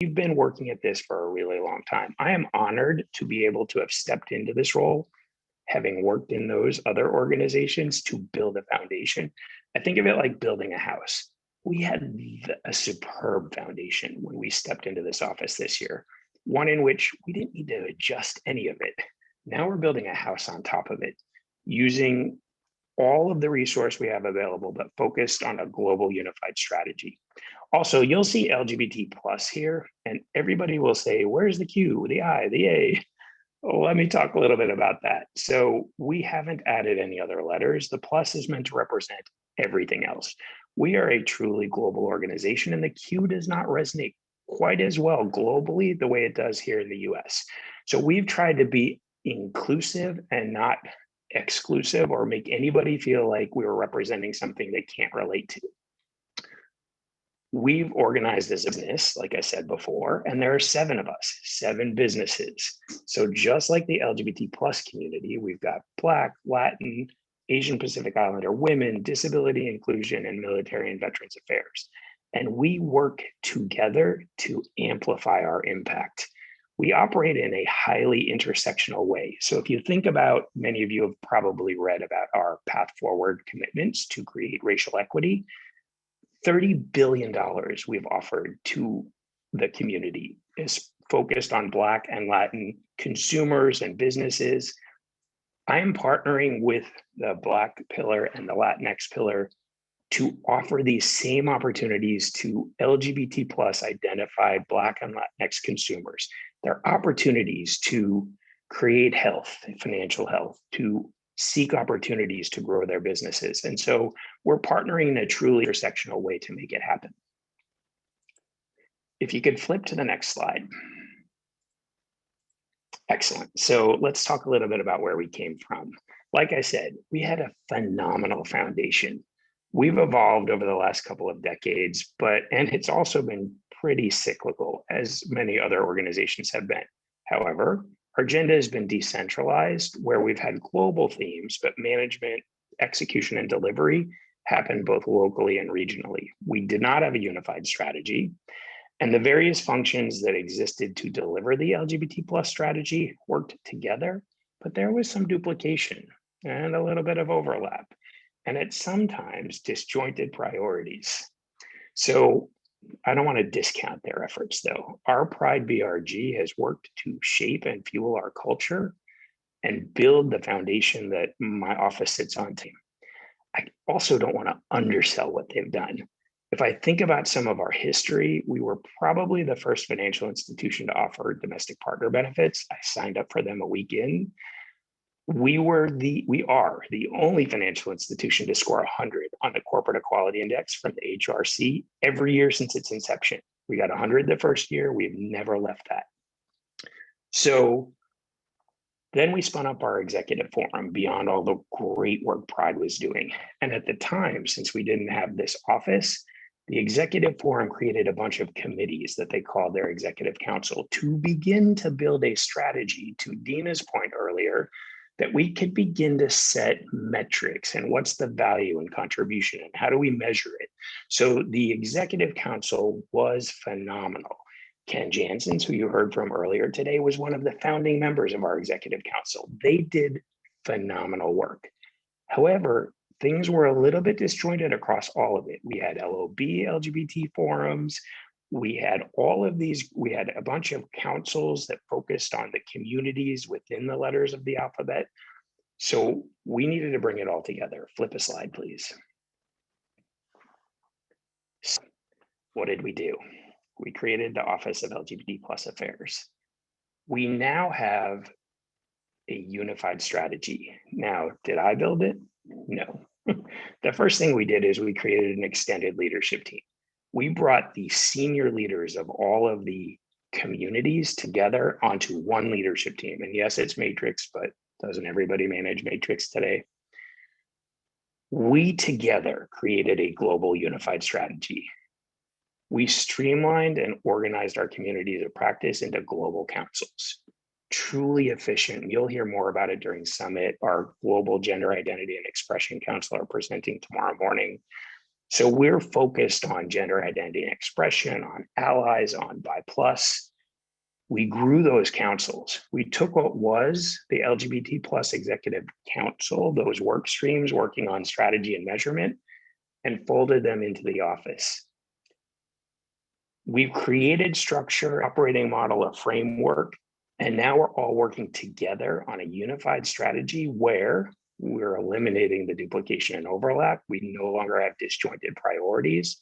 We've been working at this for a really long time. I am honored to be able to have stepped into this role, having worked in those other organizations to build a foundation. I think of it like building a house. We had a superb foundation when we stepped into this office this year, one in which we didn't need to adjust any of it. Now we're building a house on top of it, using all of the resource we have available, but focused on a global unified strategy. Also, you'll see LGBT plus here, and everybody will say, where's the Q, the I, the A? Well, let me talk a little bit about that. So we haven't added any other letters. The plus is meant to represent everything else. We are a truly global organization, and the Q does not resonate quite as well globally the way it does here in the US. So we've tried to be inclusive and not exclusive or make anybody feel like we were representing something they can't relate to. We've organized as a business, like I said before, and there are 7 of us, 7 businesses. So just like the LGBT plus community, we've got Black, Latin, Asian Pacific Islander, women, disability inclusion, and military and veterans affairs. And we work together to amplify our impact. We operate in a highly intersectional way. So if you think about, many of you have probably read about our path forward commitments to create racial equity. $30 billion we've offered to the community is focused on Black and Latin consumers and businesses. I am partnering with the Black pillar and the Latinx pillar to offer these same opportunities to LGBT plus identified Black and Latinx consumers. There are opportunities to create health, financial health, to seek opportunities to grow their businesses. And so we're partnering in a truly intersectional way to make it happen. If you could flip to the next slide. Excellent. So let's talk a little bit about where we came from. Like I said, we had a phenomenal foundation. We've evolved over the last couple of decades, and it's also been pretty cyclical, as many other organizations have been. However, our agenda has been decentralized, where we've had global themes, but management, execution, and delivery happen both locally and regionally. We did not have a unified strategy, and the various functions that existed to deliver the LGBT plus strategy worked together, but there was some duplication and a little bit of overlap, and at sometimes disjointed priorities. So I don't want to discount their efforts, though. Our PRIDE ERG has worked to shape and fuel our culture and build the foundation that my office sits on. I also don't want to undersell what they've done. If I think about some of our history, we were probably the first financial institution to offer domestic partner benefits. I signed up for them a week in. We are the only financial institution to score 100 on the Corporate Equality Index from the HRC every year since its inception. We got 100 the first year. We've never left that. So then we spun up our executive forum beyond all the great work PRIDE was doing. And at the time, since we didn't have this office, the executive forum created a bunch of committees that they called their executive council to begin to build a strategy, to Dina's point earlier, that we could begin to set metrics and what's the value and contribution and how do we measure it. So the executive council was phenomenal. Ken Janssens, who you heard from earlier today, was one of the founding members of our executive council. They did phenomenal work. However, things were a little bit disjointed across all of it. We had LOB, LGBT forums. We had all of these, we had a bunch of councils that focused on the communities within the letters of the alphabet. So we needed to bring it all together. Flip a slide, please. So what did we do? We created the Office of LGBT Plus Affairs. We now have a unified strategy. Now, did I build it? No. The first thing we did is we created an extended leadership team. We brought the senior leaders of all of the communities together onto one leadership team. And yes, it's matrix, but doesn't everybody manage matrix today? We together created a global unified strategy. We streamlined and organized our communities of practice into global councils. Truly efficient. You'll hear more about it during Summit. Our Global Gender Identity and Expression Council are presenting tomorrow morning. So we're focused on gender identity and expression, on allies, on bi plus. We grew those councils. We took what was the LGBT plus Executive Council, those work streams working on strategy and measurement, and folded them into the office. We've created structure, operating model, a framework, and now we're all working together on a unified strategy where we're eliminating the duplication and overlap. We no longer have disjointed priorities.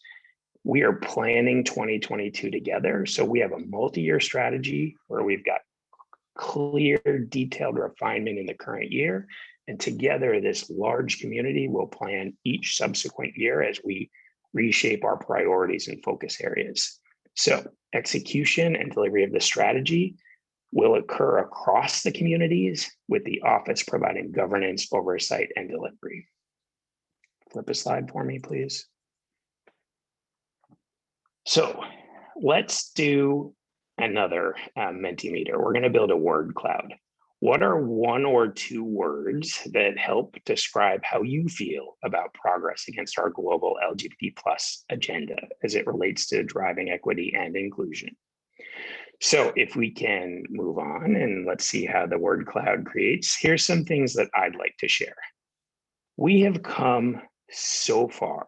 We are planning 2022 together. So we have a multi-year strategy where we've got clear, detailed refinement in the current year. And together, this large community will plan each subsequent year as we reshape our priorities and focus areas. So execution and delivery of the strategy will occur across the communities, with the office providing governance, oversight, and delivery. Flip a slide for me, please. So let's do another Mentimeter. We're going to build a word cloud. What are one or two words that help describe how you feel about progress against our global LGBT plus agenda as it relates to driving equity and inclusion? So if we can move on and let's see how the word cloud creates, here's some things that I'd like to share. We have come so far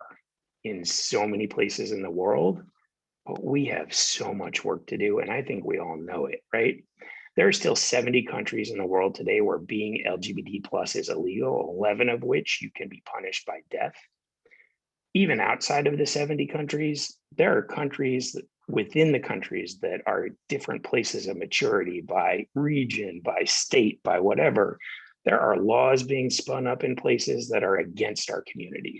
in so many places in the world, but we have so much work to do. And I think we all know it, right? There are still 70 countries in the world today where being LGBT plus is illegal, 11 of which you can be punished by death. Even outside of the 70 countries, there are countries within the countries that are different places of maturity by region, by state, by whatever. There are laws being spun up in places that are against our community.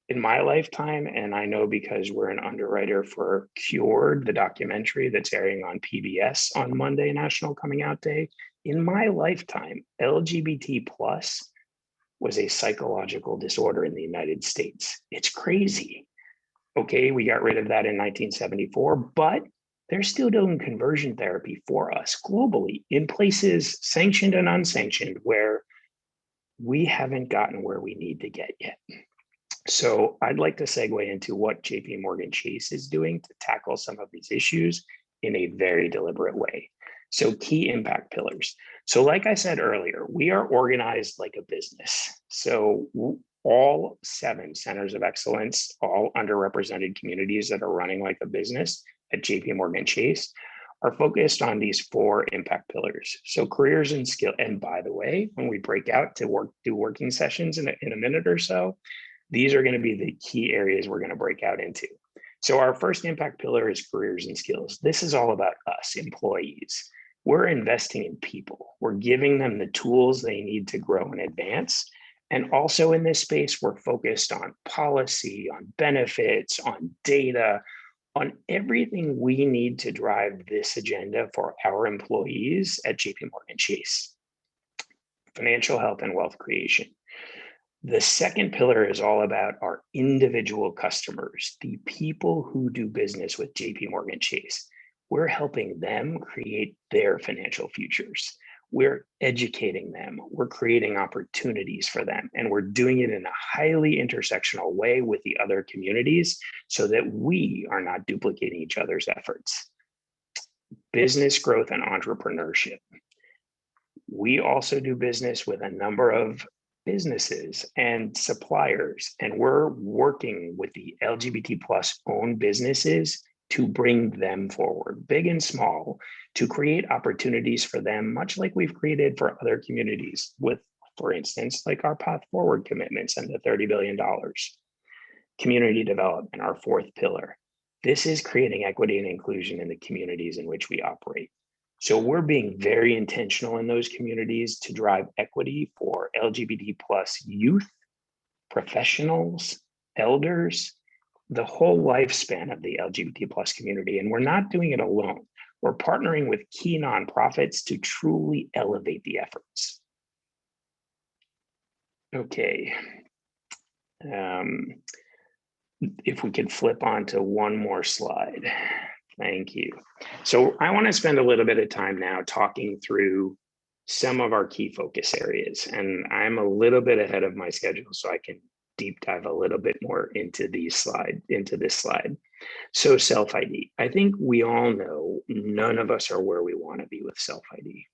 In my lifetime, and I know because we're an underwriter for Cured, the documentary that's airing on PBS on Monday, National Coming Out Day, in my lifetime, LGBT plus was a psychological disorder in the United States. It's crazy. Okay, we got rid of that in 1974, but they're still doing conversion therapy for us globally in places sanctioned and unsanctioned where we haven't gotten where we need to get yet. So I'd like to segue into what JP Morgan Chase is doing to tackle some of these issues in a very deliberate way. So key impact pillars. So like I said earlier, we are organized like a business. So all 7 centers of excellence, all underrepresented communities that are running like a business at JP Morgan Chase are focused on these 4 impact pillars. So careers and skill. And by the way, when we break out to do working sessions in a minute or so, these are going to be the key areas we're going to break out into. So our first impact pillar is careers and skills. This is all about us, employees. We're investing in people. We're giving them the tools they need to grow and advance. And also in this space, we're focused on policy, on benefits, on data, on everything we need to drive this agenda for our employees at JP Morgan Chase. Financial health and wealth creation. The second pillar is all about our individual customers, the people who do business with JP Morgan Chase. We're helping them create their financial futures. We're educating them. We're creating opportunities for them. And we're doing it in a highly intersectional way with the other communities so that we are not duplicating each other's efforts. Business growth and entrepreneurship. We also do business with a number of businesses and suppliers, and we're working with the LGBT plus owned businesses to bring them forward, big and small, to create opportunities for them, much like we've created for other communities with, for instance, like our Path Forward commitments and the $30 billion. Community development, our 4th pillar. This is creating equity and inclusion in the communities in which we operate. So we're being very intentional in those communities to drive equity for LGBT plus youth, professionals, elders, the whole lifespan of the LGBT plus community. And we're not doing it alone. We're partnering with key nonprofits to truly elevate the efforts. Okay. If we could flip on to one more slide. Thank you. So I want to spend a little bit of time now talking through some of our key focus areas. And I'm a little bit ahead of my schedule, so I can deep dive a little bit more into this slide. So self-ID. I think we all know none of us are where we want to be with self-ID.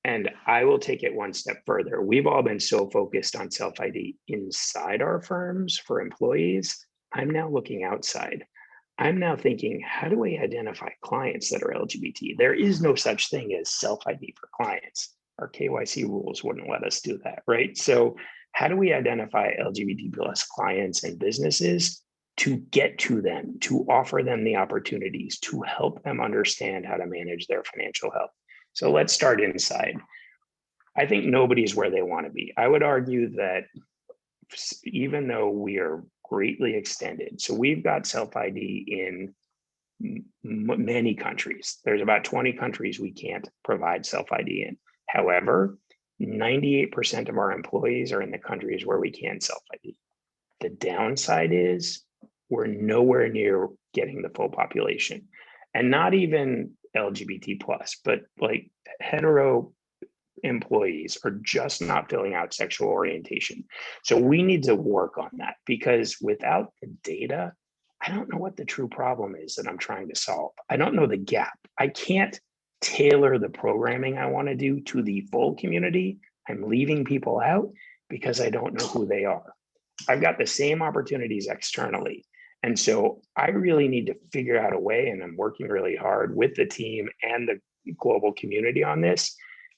And I will take it one step further. We've all been so focused on self-ID inside our firms for employees. I'm now looking outside. I'm now thinking, how do we identify clients that are LGBT? There is no such thing as self-ID for clients. Our KYC rules wouldn't let us do that, right? So how do we identify LGBT plus clients and businesses to get to them, to offer them the opportunities, to help them understand how to manage their financial health? So let's start inside. I think nobody's where they want to be. I would argue that even though we are greatly extended, so we've got self-ID in many countries. There's about 20 countries we can't provide self-ID in. However, 98% of our employees are in the countries where we can self-ID. The downside is we're nowhere near getting the full population, and not even LGBT plus, but like hetero employees are just not filling out sexual orientation. So we need to work on that, because without the data, I don't know what the true problem is that I'm trying to solve. I don't know the gap. I can't tailor the programming I want to do to the full community. I'm leaving people out because I don't know who they are. I've got the same opportunities externally. And so I really need to figure out a way, and I'm working really hard with the team and the global community on this,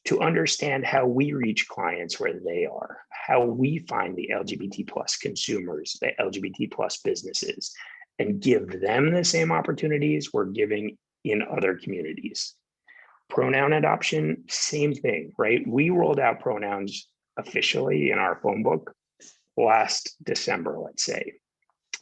to understand how we reach clients where they are, how we find the LGBT plus consumers, the LGBT plus businesses, and give them the same opportunities we're giving in other communities. Pronoun adoption, same thing, right? We rolled out pronouns officially in our phone book last December, let's say.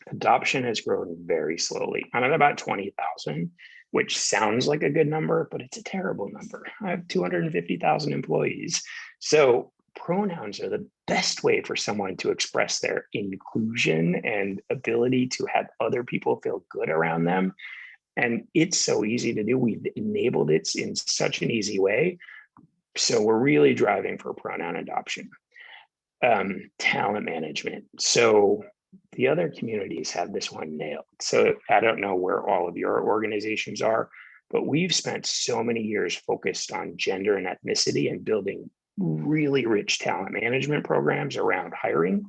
Adoption has grown very slowly. I'm at about 20,000, which sounds like a good number, but it's a terrible number. I have 250,000 employees. So pronouns are the best way for someone to express their inclusion and ability to have other people feel good around them. And it's so easy to do. We've enabled it in such an easy way. So we're really driving for pronoun adoption. Talent management. So the other communities have this one nailed. So I don't know where all of your organizations are, but we've spent so many years focused on gender and ethnicity and building really rich talent management programs around hiring,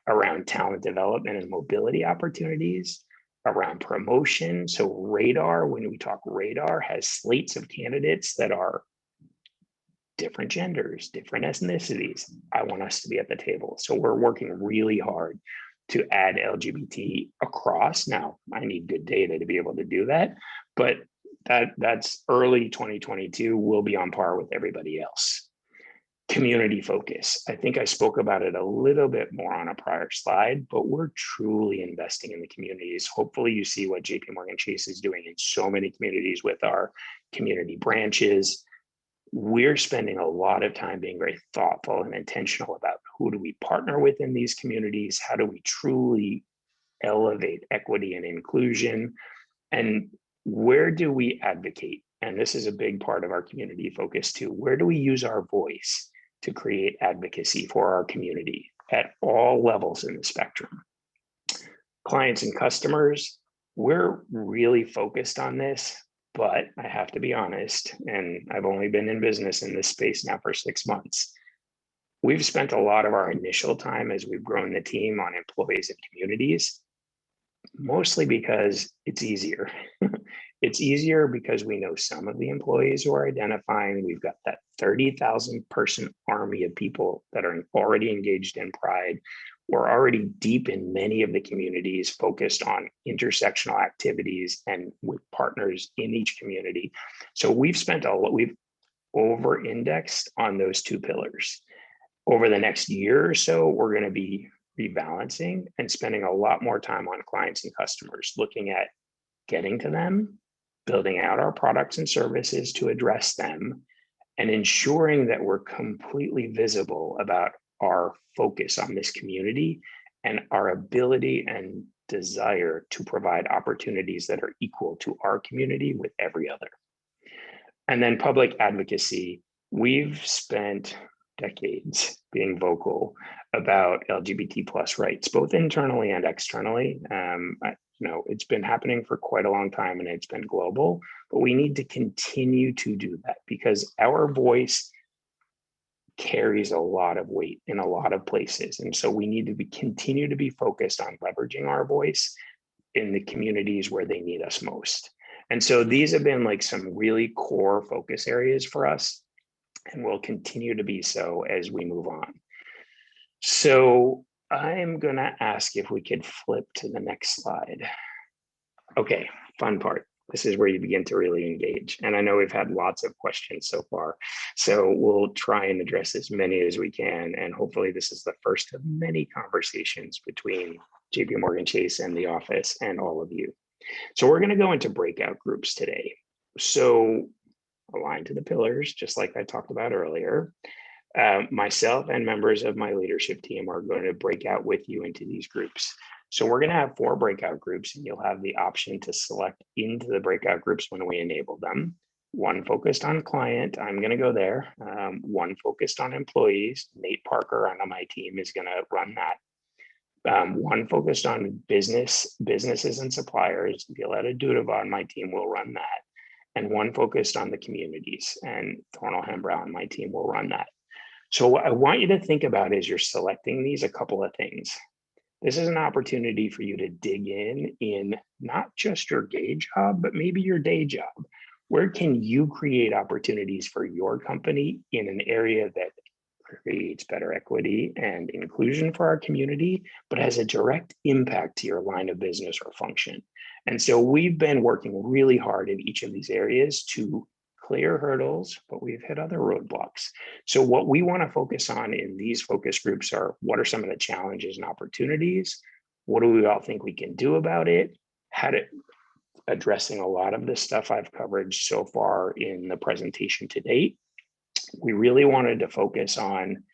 around talent development and mobility opportunities, around promotion. So Radar, when we talk Radar, has slates of candidates that are different genders, different ethnicities. I want us to be at the table. So we're working really hard to add LGBT across. Now, I need good data to be able to do that, but that's early 2022. We'll be on par with everybody else. Community focus. I think I spoke about it a little bit more on a prior slide, but we're truly investing in the communities. Hopefully you see what JP Morgan Chase is doing in so many communities with our community branches. We're spending a lot of time being very thoughtful and intentional about who do we partner with in these communities? How do we truly elevate equity and inclusion? And where do we advocate? And this is a big part of our community focus too. Where do we use our voice to create advocacy for our community at all levels in the spectrum? Clients and customers, we're really focused on this. But I have to be honest, and I've only been in business in this space now for 6 months. We've spent a lot of our initial time as we've grown the team on employees and communities, mostly because it's easier. It's easier because we know some of the employees who are identifying. We've got that 30,000 person army of people that are already engaged in Pride. We're already deep in many of the communities focused on intersectional activities and with partners in each community. So we've over-indexed on those two pillars. Over the next year or so, we're going to be rebalancing and spending a lot more time on clients and customers, looking at getting to them, building out our products and services to address them, and ensuring that we're completely visible about our focus on this community and our ability and desire to provide opportunities that are equal to our community with every other. And then public advocacy. We've spent decades being vocal about LGBT plus rights, both internally and externally. It's been happening for quite a long time and it's been global, but we need to continue to do that because our voice carries a lot of weight in a lot of places. And so we need to continue to be focused on leveraging our voice in the communities where they need us most. And so these have been like some really core focus areas for us and will continue to be so as we move on. So I'm going to ask if we could flip to the next slide. Okay, fun part. This is where you begin to really engage. And I know we've had lots of questions so far, so we'll try and address as many as we can. And hopefully this is the first of many conversations between JP Morgan Chase and the office and all of you. So we're going to go into breakout groups today. So aligned to the pillars, just like I talked about earlier, myself and members of my leadership team are going to break out with you into these groups. So we're going to have 4 breakout groups, and you'll have the option to select into the breakout groups when we enable them. 1 focused on client, I'm going to go there. 1 focused on employees, Nate Parker on my team is going to run that. 1 focused on businesses and suppliers, Violetta Dudova on my team will run that. And 1 focused on the communities, and Thornell Hembrow on my team will run that. So what I want you to think about as you're selecting these, a couple of things. This is an opportunity for you to dig in not just your gay job, but maybe your day job. Where can you create opportunities for your company in an area that creates better equity and inclusion for our community, but has a direct impact to your line of business or function? And so we've been working really hard in each of these areas to clear hurdles, but we've hit other roadblocks. So what we want to focus on in these focus groups are what are some of the challenges and opportunities? What do we all think we can do about it? Addressing a lot of the stuff I've covered so far in the presentation to date. We really wanted to focus on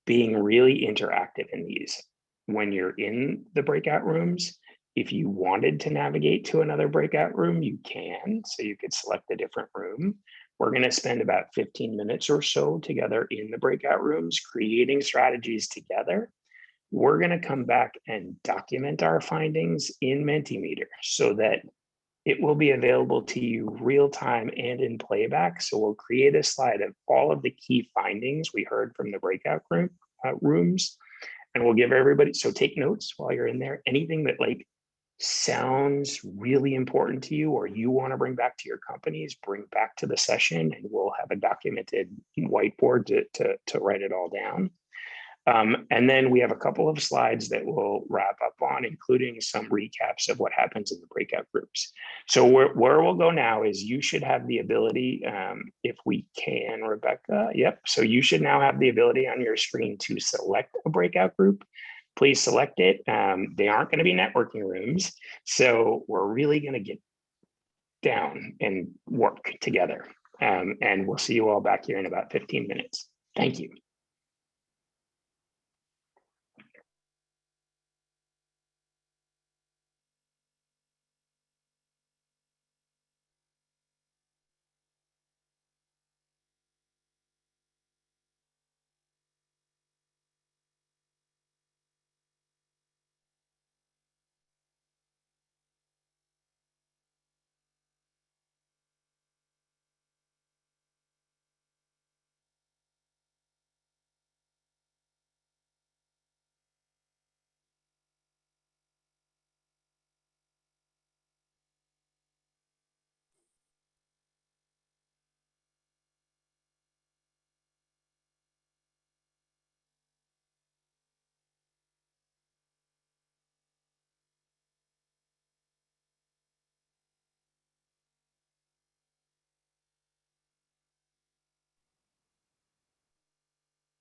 being really interactive in these. When you're in the breakout rooms, if you wanted to navigate to another breakout room, you can. So you could select a different room. We're going to spend about 15 minutes or so together in the breakout rooms, creating strategies together. We're going to come back and document our findings in Mentimeter so that it will be available to you real time and in playback. So we'll create a slide of all of the key findings we heard from the breakout rooms, and we'll give everybody, so take notes while you're in there. Anything that like sounds really important to you or you want to bring back to your companies, bring back to the session, and we'll have a documented whiteboard to write it all down. And then we have a couple of slides that we'll wrap up on, including some recaps of what happens in the breakout groups. So where we'll go now is you should have the ability, if we can, Rebecca, yep. So you should now have the ability on your screen to select a breakout group. Please select it. They aren't going to be networking rooms. So we're really going to get down and work together. And we'll see you all back here in about 15 minutes. Thank you.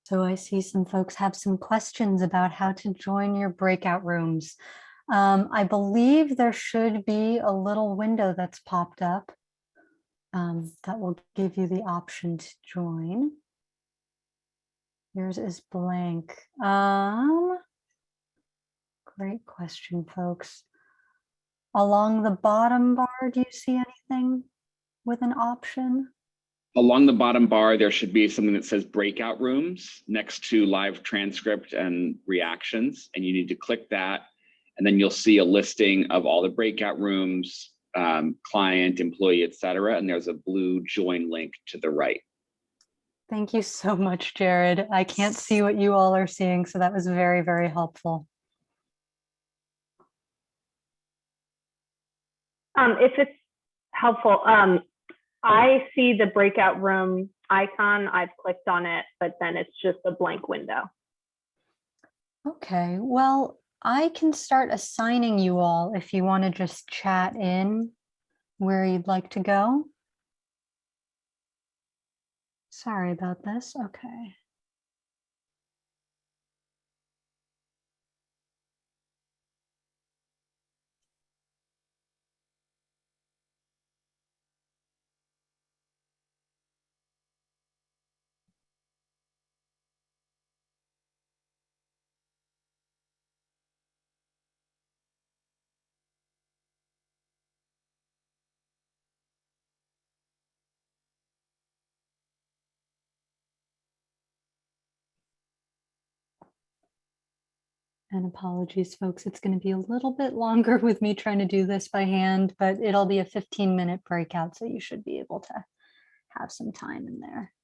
So I see some folks have some questions about how to join your breakout rooms. I believe there should be a little window that's popped up that will give you the option to join. Yours is blank. Great question, folks. Along the bottom bar, do you see anything with an option? Along the bottom bar, there should be something that says breakout rooms next to live transcript and reactions. And you need to click that. And then you'll see a listing of all the breakout rooms, client, employee, etc. And there's a blue join link to the right. Thank you so much, Jared. I can't see what you all are seeing, so that was very, very helpful. If it's helpful, I see the breakout room icon. I've clicked on it, but then it's just a blank window. Okay, well, I can start assigning you all if you want to just chat in where you'd like to go. Sorry about this. Okay. And apologies, folks, it's going to be a little bit longer with me trying to do this by hand, but it'll be a 15-minute breakout, so you should be able to have some time in there.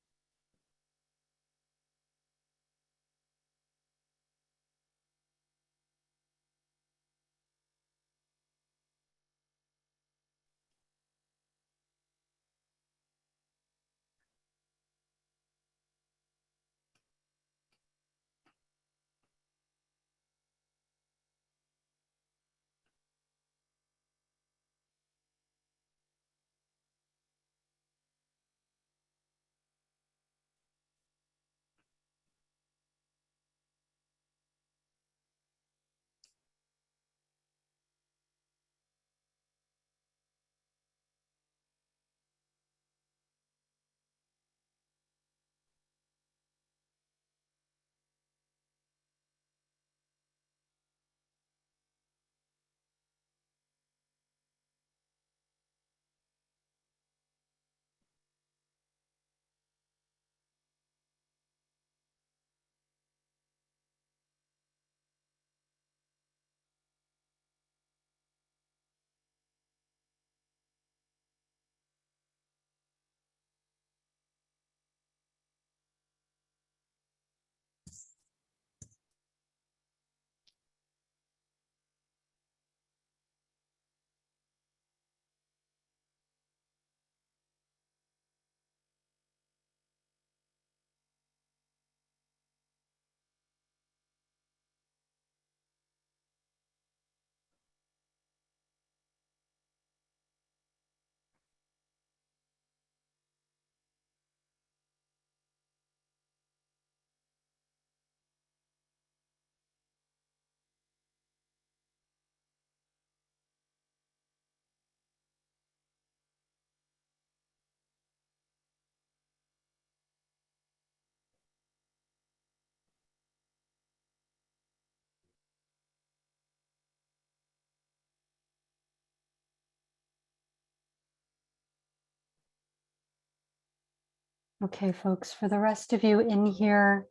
Okay, folks, for the rest of you in here,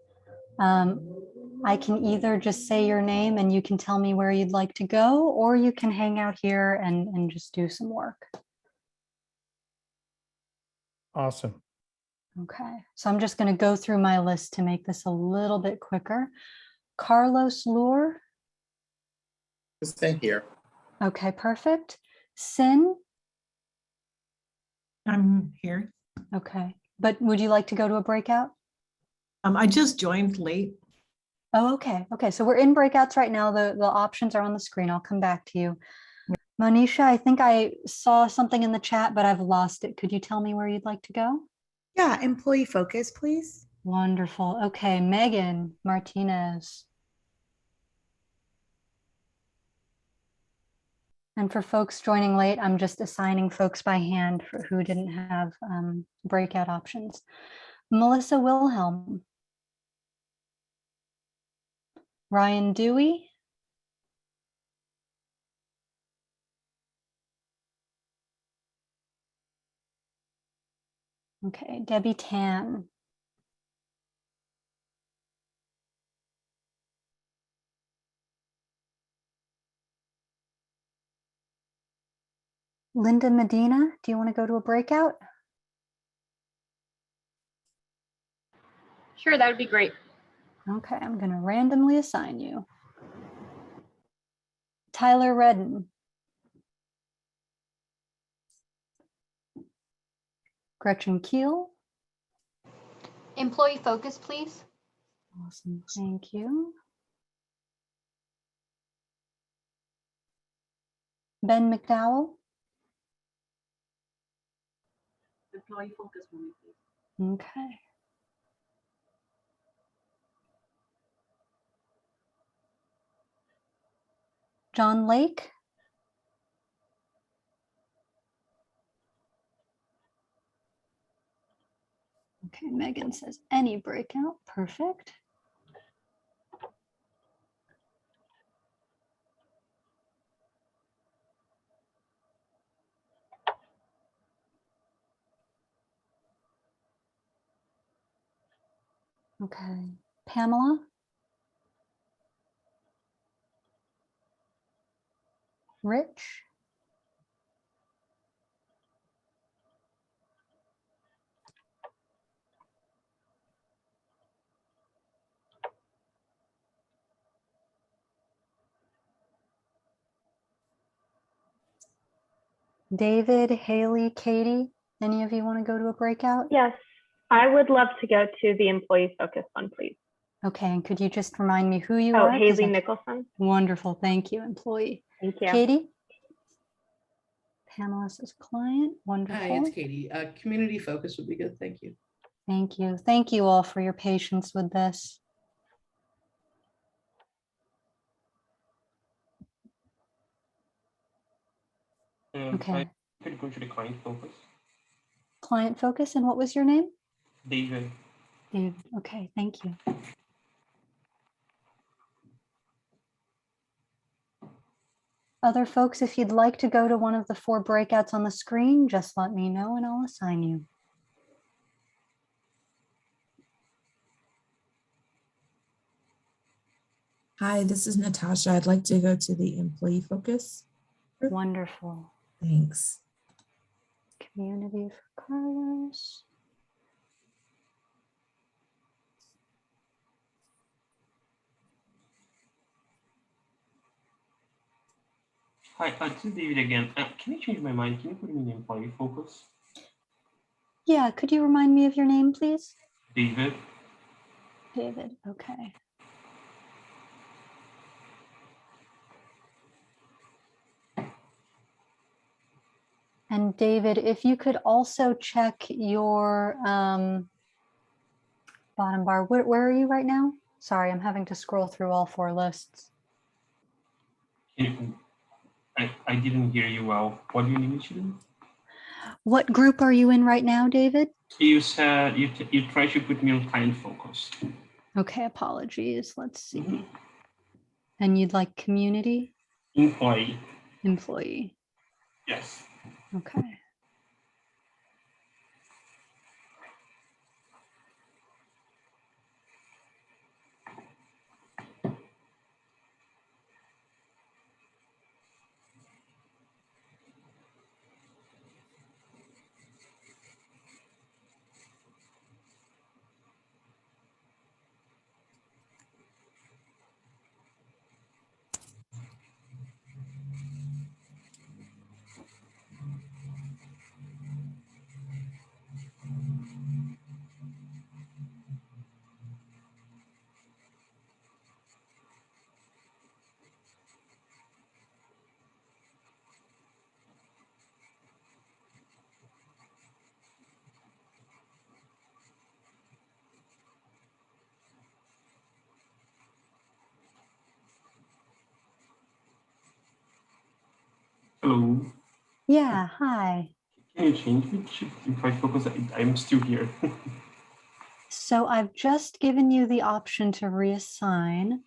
I can either just say your name and you can tell me where you'd like to go, or you can hang out here and just do some work. Awesome. Okay, so I'm just going to go through my list to make this a little bit quicker. Carlos Lure. Stay here. Okay, perfect. Sin. I'm here. Okay, but would you like to go to a breakout? I just joined late. Oh, okay. Okay, so we're in breakouts right now. The options are on the screen. I'll come back to you. Monisha, I think I saw something in the chat, but I've lost it. Could you tell me where you'd like to go? Yeah, employee focus, please. Wonderful. Okay, Megan Martinez. And for folks joining late, I'm just assigning folks by hand for who didn't have breakout options. Melissa Wilhelm. Ryan Dewey. Okay, Debbie Tan. Linda Medina, do you want to go to a breakout? Sure, that would be great. Okay, I'm going to randomly assign you. Tyler Redden. Gretchen Keel. Employee focus, please. Awesome, thank you. Ben McDowell. Employee focus for me, please. Okay. John Lake. Okay, Megan says any breakout, perfect. Okay, Pamela. Rich. David, Haley, Katie, any of you want to go to a breakout? Yes, I would love to go to the employee focus one, please. Okay, and could you just remind me who you Oh, are? 'Cause Haley I- Nicholson. Wonderful, thank you, employee. Thank you. Katie? Pamela says client, Hi, wonderful. it's Katie. Community focus would be good. Thank you. Thank you. Thank you all for your patience with this. Okay. I could go to the client focus. Client focus, and what was your name? David. Dave. Okay, thank you. Other folks, if you'd like to go to one of the 4 breakouts on the screen, just let me know and I'll assign you. Hi, this is Natasha. I'd like to go to the employee focus. Wonderful. Thanks. Community for Carlos. Hi, this is David again. Can you change my mind? Can you put me in employee focus? Yeah, could you remind me of your name, please? David. David, okay. And David, if you could also check your bottom bar, where are you right now? Sorry, I'm having to scroll through all 4 lists. I didn't hear you well. What do you need me to do? What group are you in right now, David? You said you tried to put me on client focus. Okay, apologies. Let's see. And you'd like community? Employee. Employee. Yes. Okay. Hello. Yeah, hi. Can you change me to employee focus? I'm still here. So I've just given you the option to reassign.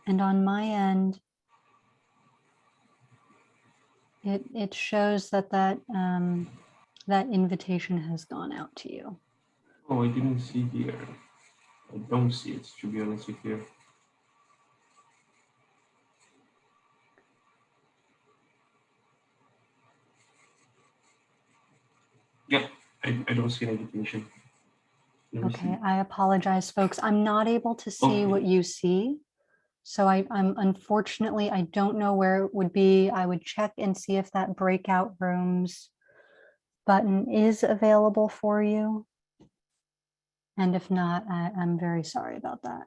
And on my end, it shows that that invitation has gone out to you. Oh, I didn't see here. I don't see it, to be honest with you. Yeah, I don't see an invitation. Never Okay, see. I apologize, folks. I'm not able to see what Okay. you see. So I'm unfortunately, I don't know where it would be. I would check and see if that breakout rooms button is available for you. And if not, I'm very sorry about that.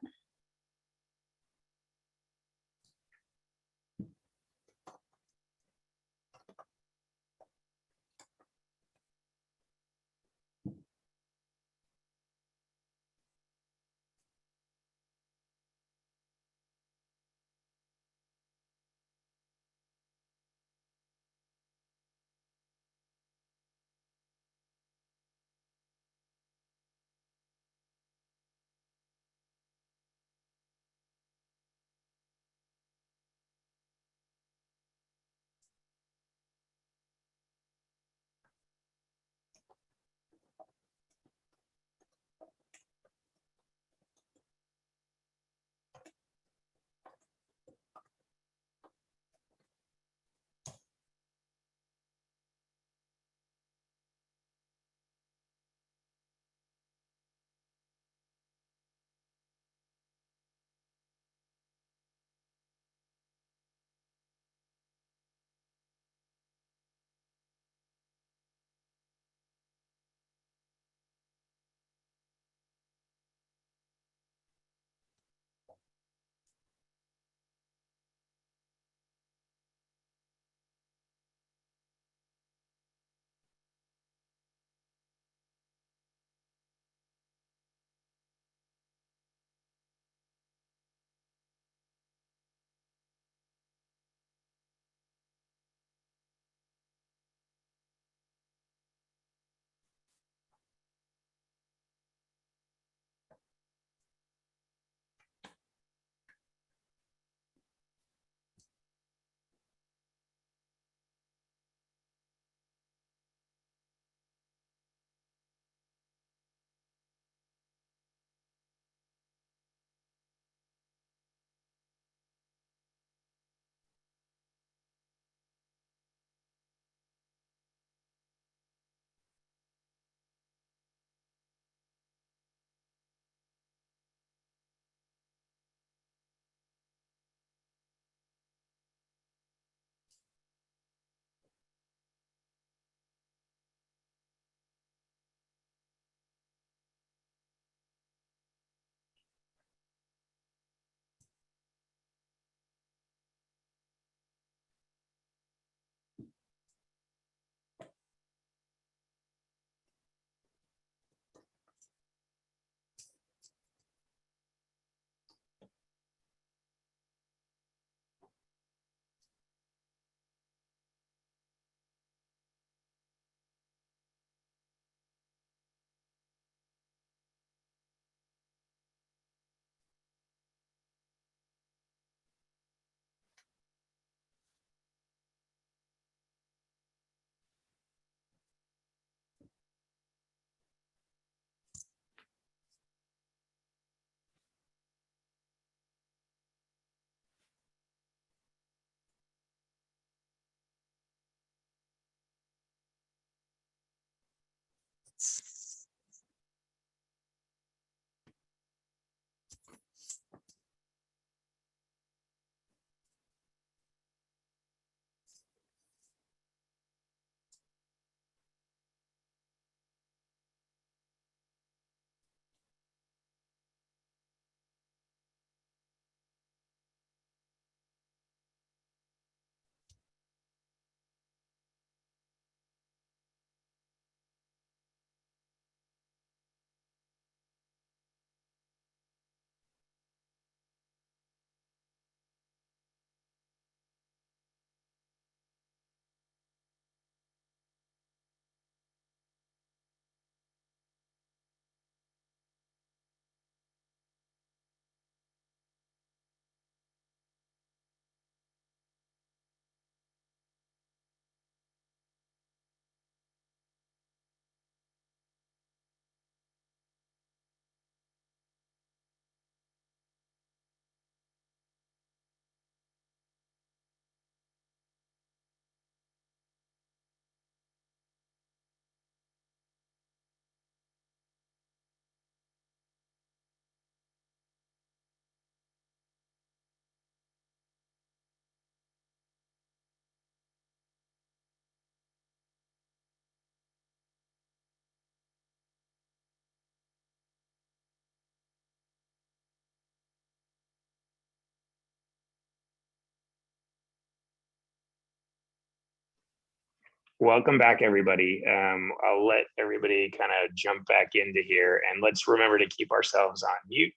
Welcome back, everybody. I'll let everybody kind of jump back into here, and let's remember to keep ourselves on mute.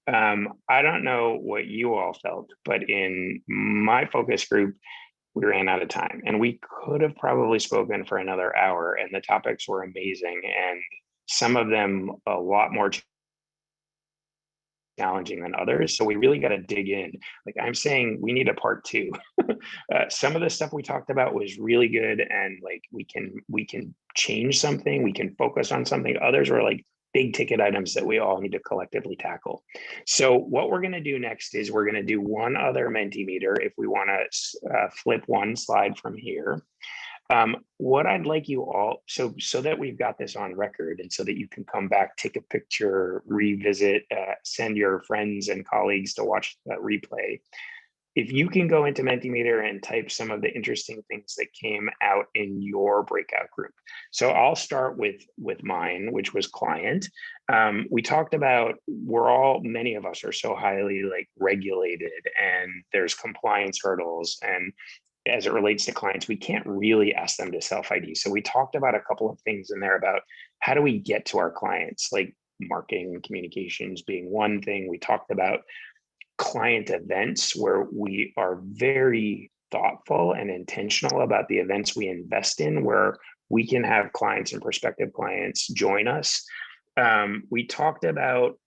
I don't know what you all felt, but in my focus group, we ran out of time, and we could have probably spoken for another hour, and the topics were amazing, and some of them a lot more challenging than others. So we really got to dig in. Like I'm saying, we need a part two. Some of the stuff we talked about was really good, and like we can change something, we can focus on something. Others were like big ticket items that we all need to collectively tackle. So what we're going to do next is we're going to do one other Mentimeter if we want to flip one slide from here. What I'd like you all, so that we've got this on record and so that you can come back, take a picture, revisit, send your friends and colleagues to watch that replay. If you can go into Mentimeter and type some of the interesting things that came out in your breakout group. So I'll start with mine, which was client. We talked about, many of us are so highly like regulated, and there's compliance hurdles, and as it relates to clients, we can't really ask them to self-ID. So we talked about a couple of things in there about how do we get to our clients, like marketing and communications being one thing. We talked about client events where we are very thoughtful and intentional about the events we invest in, where we can have clients and prospective clients join us. We talked about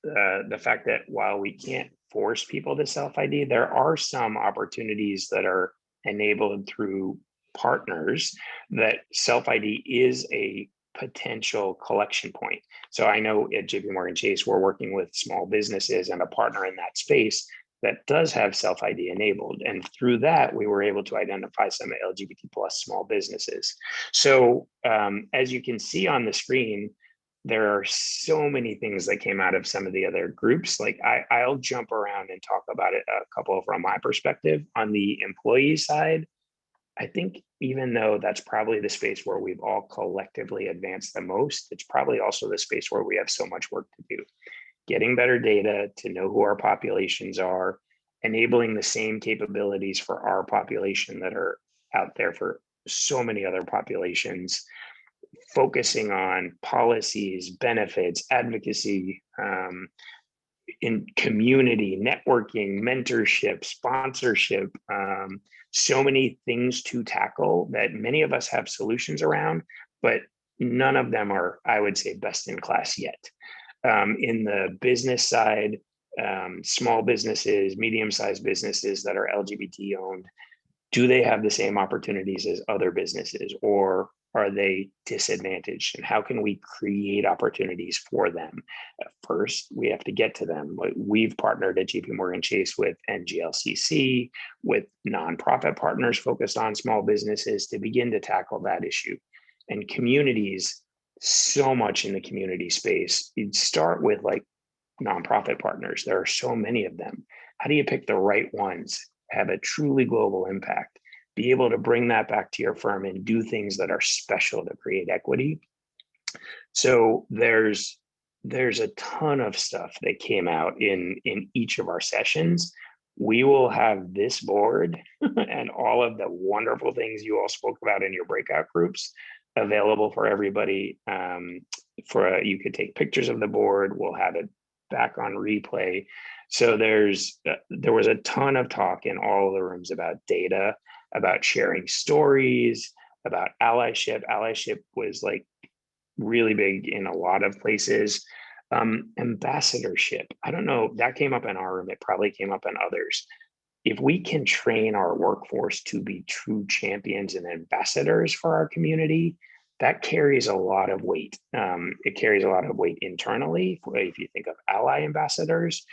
the fact that while we can't force people to self-ID, there are some opportunities that are enabled through partners that self-ID is a potential collection point. So I know at JP Morgan Chase, we're working with small businesses and a partner in that space that does have self-ID enabled. And through that, we were able to identify some LGBT plus small businesses. So as you can see on the screen, there are so many things that came out of some of the other groups. Like I'll jump around and talk about it a couple from my perspective. On the employee side, I think even though that's probably the space where we've all collectively advanced the most, it's probably also the space where we have so much work to do. Getting better data to know who our populations are, enabling the same capabilities for our population that are out there for so many other populations, focusing on policies, benefits, advocacy, in community, networking, mentorship, sponsorship, so many things to tackle that many of us have solutions around, but none of them are, I would say, best in class yet. In the business side, small businesses, medium-sized businesses that are LGBT owned, do they have the same opportunities as other businesses, or are they disadvantaged? And how can we create opportunities for them? First, we have to get to them. We've partnered at JP Morgan Chase with NGLCC, with nonprofit partners focused on small businesses to begin to tackle that issue. And communities, so much in the community space, you'd start with like nonprofit partners. There are so many of them. How do you pick the right ones, have a truly global impact, be able to bring that back to your firm and do things that are special to create equity? So there's a ton of stuff that came out in each of our sessions. We will have this board and all of the wonderful things you all spoke about in your breakout groups available for everybody. You could take pictures of the board. We'll have it back on replay. So there was a ton of talk in all of the rooms about data, about sharing stories, about allyship. Allyship was like really big in a lot of places. Ambassadorship, I don't know, that came up in our room. It probably came up in others. If we can train our workforce to be true champions and ambassadors for our community, that carries a lot of weight. It carries a lot of weight internally, if you think of ally ambassadors.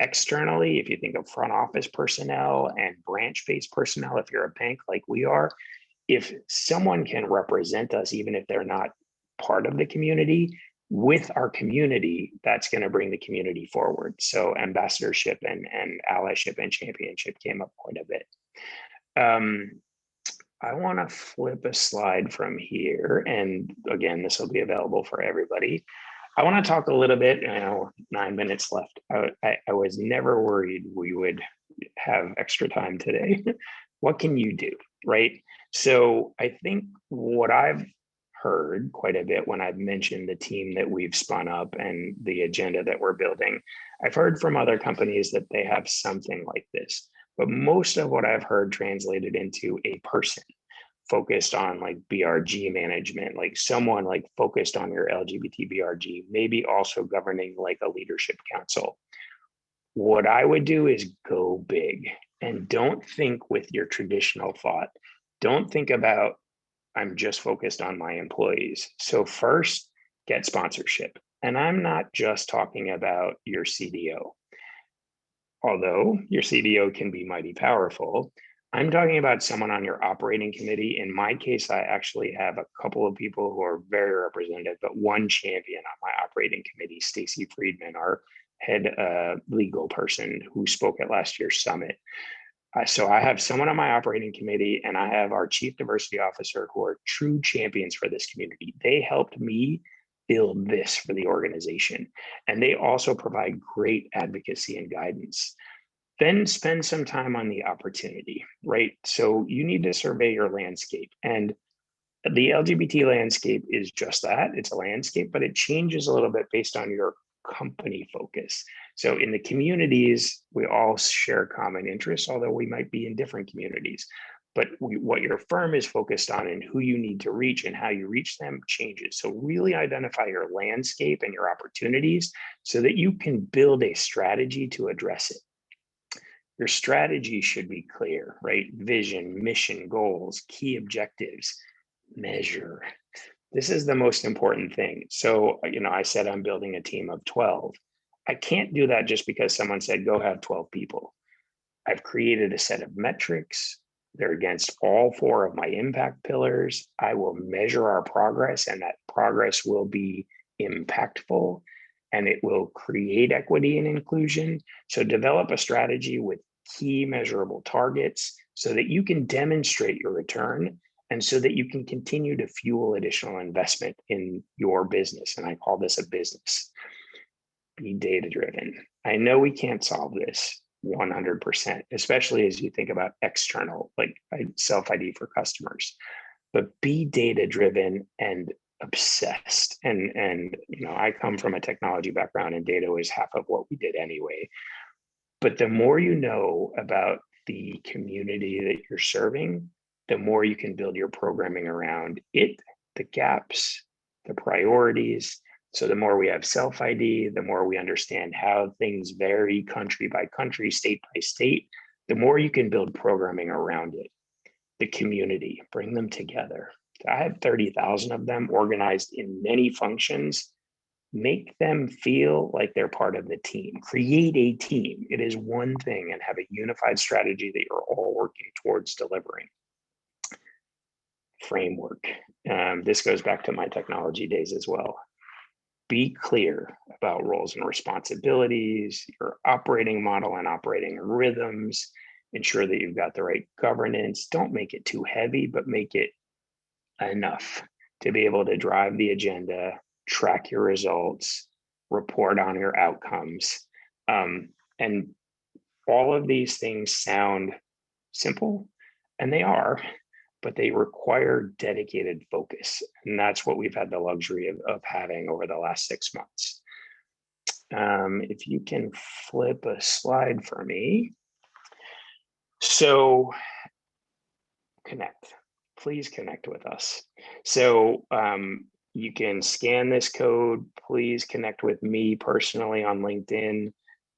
Externally, if you think of front office personnel and branch-based personnel, if you're a bank like we are, if someone can represent us, even if they're not part of the community, with our community, that's going to bring the community forward. So ambassadorship and allyship and championship came up quite a bit. I want to flip a slide from here. And again, this will be available for everybody. I want to talk a little bit, 9 minutes left. I was never worried we would have extra time today. what can you do, right? So I think what I've heard quite a bit when I've mentioned the team that we've spun up and the agenda that we're building, I've heard from other companies that they have something like this, but most of what I've heard translated into a person focused on like BRG management, like someone like focused on your LGBT BRG, maybe also governing like a leadership council. What I would do is go big and don't think with your traditional thought. Don't think about, I'm just focused on my employees. So first, get sponsorship. And I'm not just talking about your CDO. Although your CDO can be mighty powerful, I'm talking about someone on your operating committee. In my case, I actually have a couple of people who are very representative, but one champion on my operating committee, Stacy Friedman, our head legal person who spoke at last year's summit. So I have someone on my operating committee and I have our chief diversity officer who are true champions for this community. They helped me build this for the organization. And they also provide great advocacy and guidance. Then spend some time on the opportunity, right? So you need to survey your landscape. And the LGBT landscape is just that. It's a landscape, but it changes a little bit based on your company focus. So in the communities, we all share common interests, although we might be in different communities. But what your firm is focused on and who you need to reach and how you reach them changes. So really identify your landscape and your opportunities so that you can build a strategy to address it. Your strategy should be clear, right? Vision, mission, goals, key objectives, measure. This is the most important thing. So, I said I'm building a team of 12. I can't do that just because someone said, go have 12 people. I've created a set of metrics. They're against all 4 of my impact pillars. I will measure our progress, and that progress will be impactful and it will create equity and inclusion. So develop a strategy with key measurable targets so that you can demonstrate your return and so that you can continue to fuel additional investment in your business. And I call this a business. Be data-driven. I know we can't solve this 100%, especially as you think about external, like self-ID for customers, but be data-driven and obsessed. And I come from a technology background and data was half of what we did anyway. But the more you know about the community that you're serving, the more you can build your programming around it, the gaps, the priorities. So the more we have self-ID, the more we understand how things vary country by country, state by state, the more you can build programming around it. The community, bring them together. I have 30,000 of them organized in many functions. Make them feel like they're part of the team. Create a team. It is one thing, and have a unified strategy that you're all working towards delivering. Framework. This goes back to my technology days as well. Be clear about roles and responsibilities, your operating model and operating rhythms. Ensure that you've got the right governance. Don't make it too heavy, but make it enough to be able to drive the agenda, track your results, report on your outcomes. And all of these things sound simple, and they are, but they require dedicated focus. And that's what we've had the luxury of having over the last 6 months. If you can flip a slide for me. So connect, please connect with us. So you can scan this code, please connect with me personally on LinkedIn.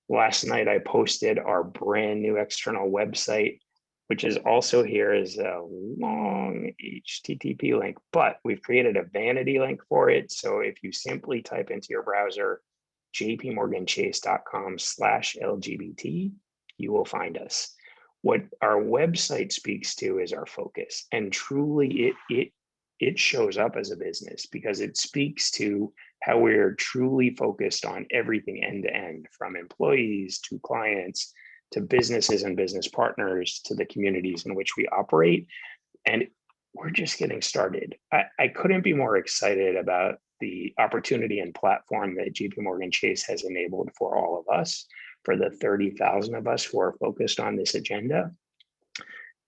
Last night I posted our brand new external website, which is also here as a long HTTP link, but we've created a vanity link for it. So if you simply type into your browser, jpmorganchase.com/LGBT, you will find us. What our website speaks to is our focus, and truly it shows up as a business because it speaks to how we're truly focused on everything end to end, from employees to clients, to businesses and business partners, to the communities in which we operate. And we're just getting started. I couldn't be more excited about the opportunity and platform that JP Morgan Chase has enabled for all of us, for the 30,000 of us who are focused on this agenda.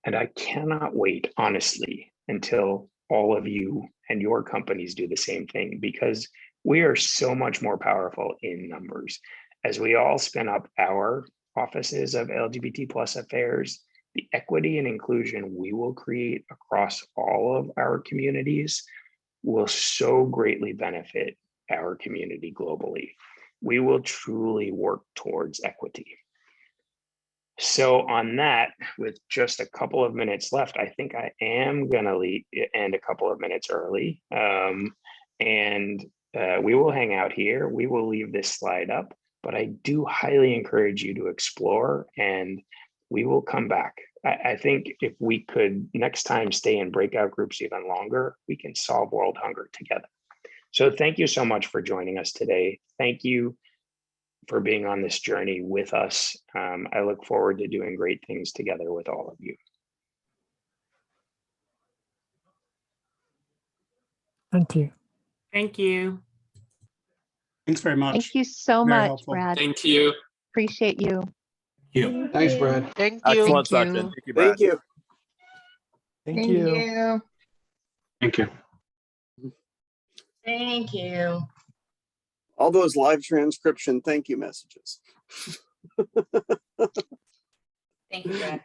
And I cannot wait, honestly, until all of you and your companies do the same thing, because we are so much more powerful in numbers. As we all spin up our offices of LGBT plus affairs, the equity and inclusion we will create across all of our communities will so greatly benefit our community globally. We will truly work towards equity. So on that, with just a couple of minutes left, I think I am going to end a couple of minutes early. We will hang out here. We will leave this slide up, but I do highly encourage you to explore, and we will come back. I think if we could next time stay in breakout groups even longer, we can solve world hunger together. So thank you so much for joining us today. Thank you for being on this journey with us. I look forward to doing great things together with all of you. Thank you. Thank you. Thanks very much. Thank you so Very much, helpful. Brad. Thank you. Appreciate you. Thanks, Brad. Thank you. Excellent Thank session. you. Thank you, Brad. Thank you. Thank you. Thank you. Thank you. All those live transcription thank you messages. Thank you, Brad.